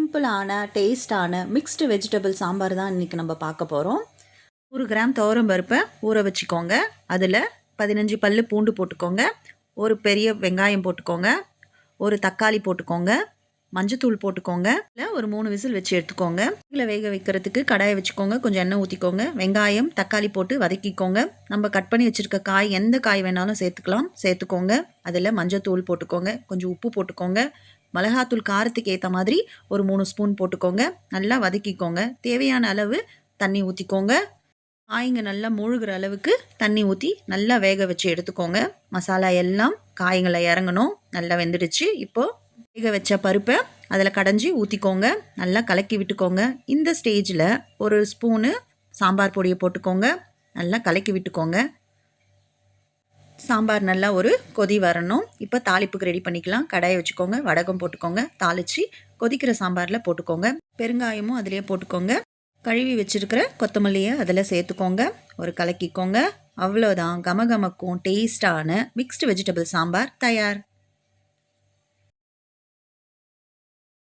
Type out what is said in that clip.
சிம்பிளான டேஸ்டான mixed vegetable sambar தான் இன்றைக்கி நம்ம பார்க்க போகிறோம். 100 கிராம் துவரம் பருப்பை ஊற வச்சுக்கோங்க. அதில் 15 பல்லு பூண்டு போட்டுக்கோங்க, ஒரு பெரிய வெங்காயம் போட்டுக்கோங்க, ஒரு தக்காளி போட்டுக்கோங்க, மஞ்சத்தூள் போட்டுக்கோங்க. இல்லை ஒரு 3 விசில் வச்சு எடுத்துக்கோங்க. இதில் வேக வைக்கிறதுக்கு கடாயை வச்சுக்கோங்க, கொஞ்சம் எண்ணெய் ஊற்றிக்கோங்க, வெங்காயம் தக்காளி போட்டு வதக்கிக்கோங்க. நம்ம கட் பண்ணி வச்சுருக்க காய் எந்த காய் வேணாலும் சேர்த்துக்கோங்க. அதில் மஞ்சத்தூள் போட்டுக்கோங்க, கொஞ்சம் உப்பு போட்டுக்கோங்க, மிளகாத்தூள் காரத்துக்கு ஏற்ற மாதிரி ஒரு 3 ஸ்பூன் போட்டுக்கோங்க. நல்லா வதக்கிக்கோங்க. தேவையான அளவு தண்ணி ஊற்றிக்கோங்க. காய்ங்க நல்லா மூழ்கிற அளவுக்கு தண்ணி ஊற்றி நல்லா வேக வச்சு எடுத்துக்கோங்க. மசாலா எல்லாம் காய்களை இறங்கணும். நல்லா வெந்துடுச்சு. இப்போது வேக வச்ச பருப்பை அதில் கடைஞ்சி ஊற்றிக்கோங்க. நல்லா கலக்கி விட்டுக்கோங்க. இந்த ஸ்டேஜில் ஒரு ஸ்பூனு சாம்பார் பொடியை போட்டுக்கோங்க. நல்லா கலக்கி விட்டுக்கோங்க. சாம்பார் நல்லா ஒரு கொதி வரணும். இப்போ தாளிப்புக்கு ரெடி பண்ணிக்கலாம். கடாயை வச்சுக்கோங்க, வடகம் போட்டுக்கோங்க, தாளித்து கொதிக்கிற சாம்பாரில் போட்டுக்கோங்க. பெருங்காயமும் அதிலே போட்டுக்கோங்க. கழுவி வச்சுருக்கிற கொத்தமல்லியை அதில் சேர்த்துக்கோங்க. ஒரு கலக்கிக்கோங்க. அவ்வளோதான், கமகமக்கும் டேஸ்டான மிக்ஸ்டு வெஜிடபிள் சாம்பார் தயார்.